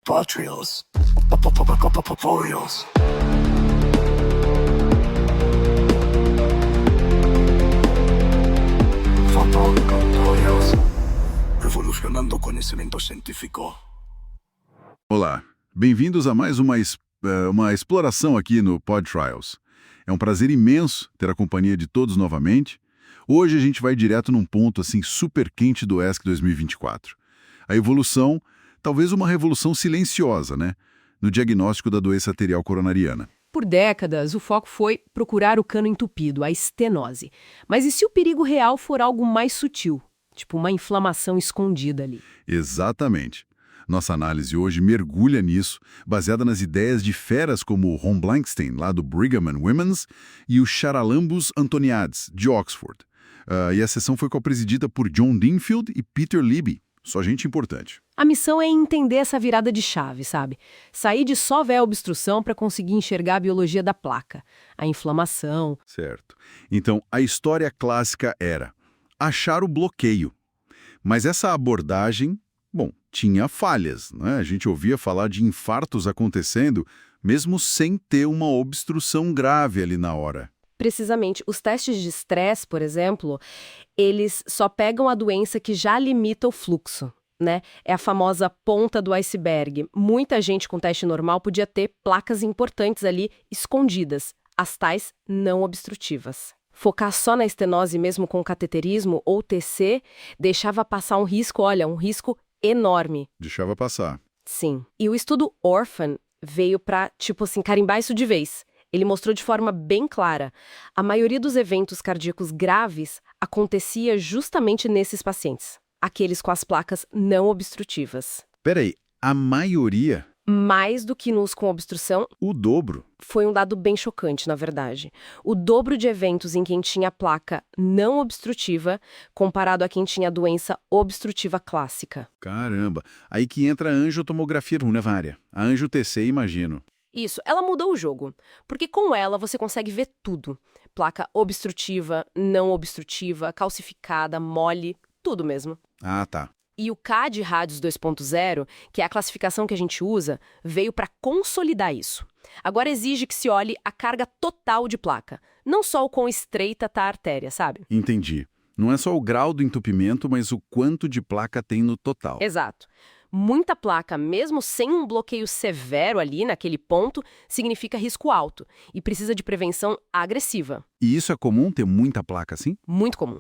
Patrios. Poyos. Fotocontroles. Revolucionando o conhecimento científico. Olá, bem-vindos a mais uma exploração aqui no Pod Trials. É um prazer imenso ter a companhia de todos novamente. Hoje a gente vai direto num ponto assim super quente do ESC 2024. A evolução, talvez uma revolução silenciosa, né? No diagnóstico da doença arterial coronariana. Por décadas, o foco foi procurar o cano entupido, a estenose. Mas e se o perigo real for algo mais sutil? Tipo uma inflamação escondida ali. Exatamente. Nossa análise hoje mergulha nisso, baseada nas ideias de feras como Ron Blankstein, lá do Brigham and Women's, e o Charalambos Antoniades, de Oxford. E a sessão foi co-presidida por John Dinfield e Peter Libby. Só gente importante. A missão é entender essa virada de chave, sabe? Sair de só ver a obstrução para conseguir enxergar a biologia da placa, a inflamação. Certo. Então, a história clássica era achar o bloqueio. Mas essa abordagem, tinha falhas, né? A gente ouvia falar de infartos acontecendo, mesmo sem ter uma obstrução grave ali na hora. Precisamente, os testes de estresse, por exemplo, eles só pegam a doença que já limita o fluxo, né? É a famosa ponta do iceberg. Muita gente com teste normal podia ter placas importantes ali escondidas, as tais não obstrutivas. Focar só na estenose mesmo com cateterismo ou TC deixava passar um risco enorme. Deixava passar. Sim. E o estudo Orphan veio para, carimbar isso de vez. Ele mostrou de forma bem clara. A maioria dos eventos cardíacos graves acontecia justamente nesses pacientes, aqueles com as placas não obstrutivas. Peraí, a maioria? Mais do que nos com obstrução. O dobro? Foi um dado bem chocante, na verdade. O dobro de eventos em quem tinha placa não obstrutiva comparado a quem tinha doença obstrutiva clássica. Caramba, aí que entra a angiotomografia pulmonar, a angio-TC, imagino. Isso, ela mudou o jogo, porque com ela você consegue ver tudo. Placa obstrutiva, não obstrutiva, calcificada, mole, tudo mesmo. Ah, tá. E o CAD Radius 2.0, que é a classificação que a gente usa, veio para consolidar isso. Agora exige que se olhe a carga total de placa, não só o quão estreita está a artéria, sabe? Entendi. Não é só o grau do entupimento, mas o quanto de placa tem no total. Exato. Muita placa, mesmo sem um bloqueio severo ali naquele ponto, significa risco alto e precisa de prevenção agressiva. E isso é comum, ter muita placa assim? Muito comum.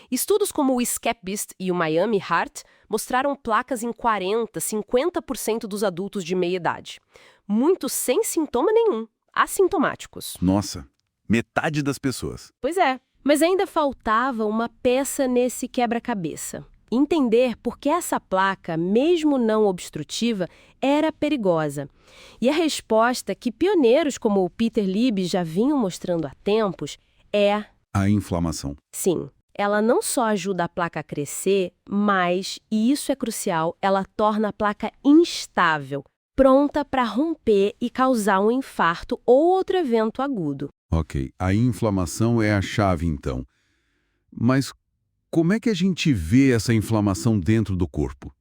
Estudos como o SCAPBIST e o Miami Heart mostraram placas em 40%, 50% dos adultos de meia idade. Muitos sem sintoma nenhum, assintomáticos. Nossa, metade das pessoas. Pois é, mas ainda faltava uma peça nesse quebra-cabeça. Entender por que essa placa, mesmo não obstrutiva, era perigosa. E a resposta que pioneiros como o Peter Libby já vinham mostrando há tempos é... a inflamação. Sim. Ela não só ajuda a placa a crescer, mas, e isso é crucial, ela torna a placa instável, pronta para romper e causar um infarto ou outro evento agudo. Ok, a inflamação é a chave então. Mas como é que a gente vê essa inflamação dentro do corpo?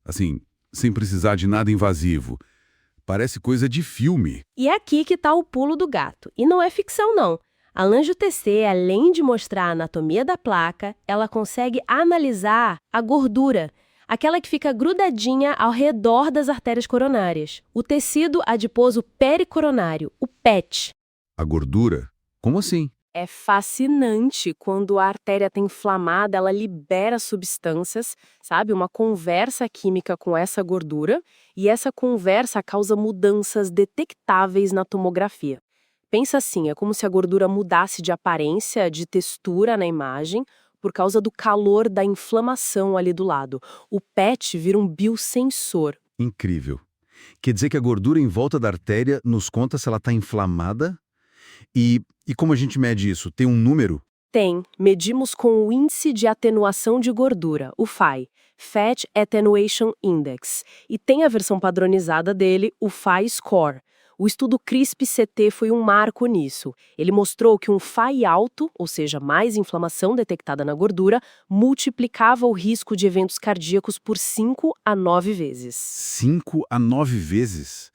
Assim, sem precisar de nada invasivo. Parece coisa de filme. E é aqui que está o pulo do gato. E não é ficção, não. A angio-TC, além de mostrar a anatomia da placa, ela consegue analisar a gordura, aquela que fica grudadinha ao redor das artérias coronárias, o tecido adiposo pericoronário, o PET. A gordura? Como assim? É fascinante quando a artéria está inflamada, ela libera substâncias, sabe? Uma conversa química com essa gordura, e essa conversa causa mudanças detectáveis na tomografia. Pensa assim, é como se a gordura mudasse de aparência, de textura na imagem, por causa do calor da inflamação ali do lado. O PET vira um biosensor. Incrível. Quer dizer que a gordura em volta da artéria nos conta se ela está inflamada? E como a gente mede isso? Tem um número? Tem. Medimos com o Índice de Atenuação de Gordura, o FAI, Fat Attenuation Index. E tem a versão padronizada dele, o FAI Score. O estudo CRISP-CT foi um marco nisso. Ele mostrou que um FAI alto, ou seja, mais inflamação detectada na gordura, multiplicava o risco de eventos cardíacos por 5 a 9 vezes. 5 a 9 vezes?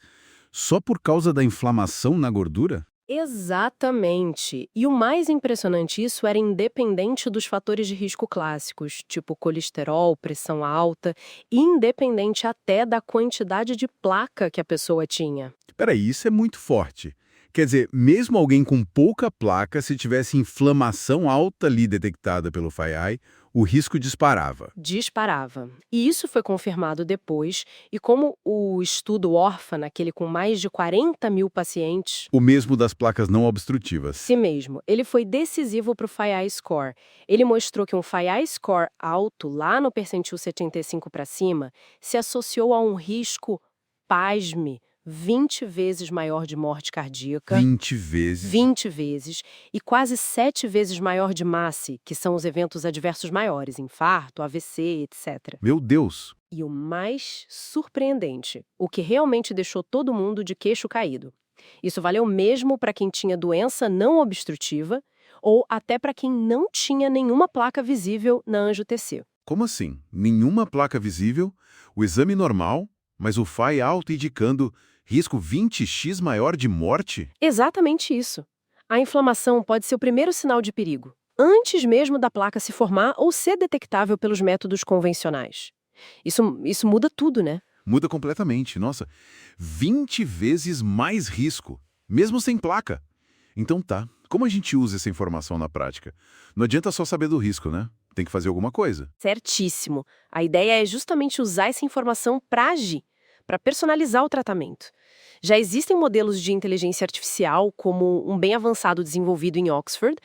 Só por causa da inflamação na gordura? Exatamente. E o mais impressionante isso era independente dos fatores de risco clássicos, tipo colesterol, pressão alta, e independente até da quantidade de placa que a pessoa tinha. Peraí, isso é muito forte. Quer dizer, mesmo alguém com pouca placa, se tivesse inflamação alta ali detectada pelo FAI, o risco disparava. Disparava. E isso foi confirmado depois, e como o estudo órfã, aquele com mais de 40 mil pacientes, O mesmo das placas não obstrutivas. si mesmo, ele foi decisivo para o FAI score. Ele mostrou que um FAI score alto, lá no percentil 75 para cima, se associou a um risco, pasme, 20 vezes maior de morte cardíaca. 20 vezes. 20 vezes, e quase 7 vezes maior de MACE, que são os eventos adversos maiores, infarto, AVC, etc. Meu Deus! E o mais surpreendente, o que realmente deixou todo mundo de queixo caído. Isso valeu mesmo para quem tinha doença não obstrutiva ou até para quem não tinha nenhuma placa visível na angio-TC. Como assim? Nenhuma placa visível, o exame normal, mas o FAI alto indicando risco 20x maior de morte? Exatamente isso. A inflamação pode ser o primeiro sinal de perigo, antes mesmo da placa se formar ou ser detectável pelos métodos convencionais. Isso muda tudo, né? Muda completamente. Nossa, 20 vezes mais risco, mesmo sem placa. Então tá, como a gente usa essa informação na prática? Não adianta só saber do risco, né? Tem que fazer alguma coisa. Certíssimo. A ideia é justamente usar essa informação para agir, para personalizar o tratamento. Já existem modelos de inteligência artificial, como um bem avançado desenvolvido em Oxford.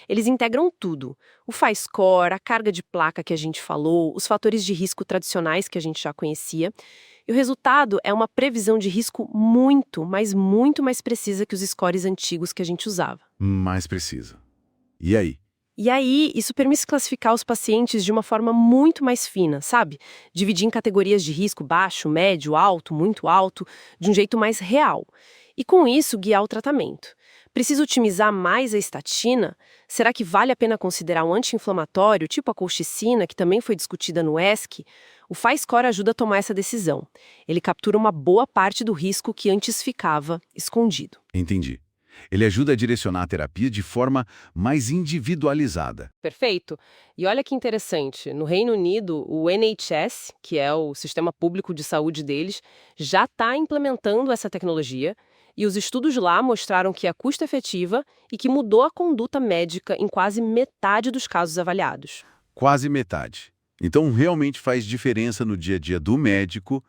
Eles integram tudo. O FAI-score, a carga de placa que a gente falou, os fatores de risco tradicionais que a gente já conhecia. E o resultado é uma previsão de risco muito, mas muito mais precisa que os scores antigos que a gente usava. Mais precisa. E aí? E aí, isso permite classificar os pacientes de uma forma muito mais fina, sabe? Dividir em categorias de risco baixo, médio, alto, muito alto, de um jeito mais real. E com isso, guiar o tratamento. Precisa otimizar mais a estatina? Será que vale a pena considerar um anti-inflamatório, tipo a colchicina, que também foi discutida no ESC? O FAI-score ajuda a tomar essa decisão. Ele captura uma boa parte do risco que antes ficava escondido. Entendi. Ele ajuda a direcionar a terapia de forma mais individualizada. Perfeito. E olha que interessante, no Reino Unido, o NHS, que é o sistema público de saúde deles, já está implementando essa tecnologia, e os estudos lá mostraram que é custo-efetiva e que mudou a conduta médica em quase metade dos casos avaliados. Quase metade. Então realmente faz diferença no dia a dia do médico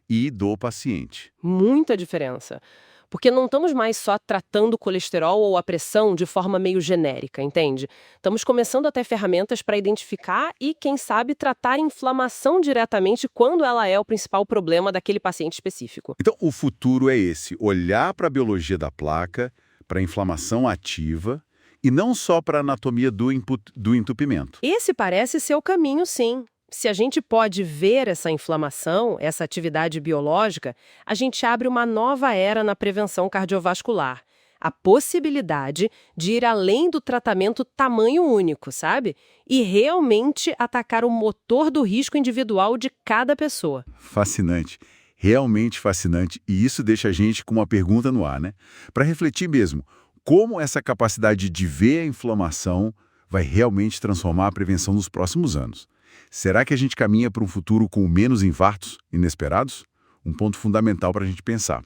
e do paciente. Muita diferença. Porque não estamos mais só tratando o colesterol ou a pressão de forma meio genérica, entende? Estamos começando a ter ferramentas para identificar e, quem sabe, tratar a inflamação diretamente quando ela é o principal problema daquele paciente específico. Então o futuro é esse, olhar para a biologia da placa, para a inflamação ativa e não só para a anatomia do entupimento. Esse parece ser o caminho, sim. Se a gente pode ver essa inflamação, essa atividade biológica, a gente abre uma nova era na prevenção cardiovascular. A possibilidade de ir além do tratamento tamanho único, sabe? E realmente atacar o motor do risco individual de cada pessoa. Fascinante. Realmente fascinante. E isso deixa a gente com uma pergunta no ar, né? Para refletir mesmo, como essa capacidade de ver a inflamação vai realmente transformar a prevenção nos próximos anos? Será que a gente caminha para um futuro com menos infartos inesperados? Um ponto fundamental para a gente pensar.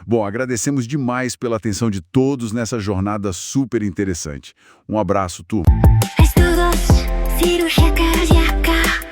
Bom, agradecemos demais pela atenção de todos nessa jornada super interessante. Um abraço, turma. Estudos cirúrgica cardíaca.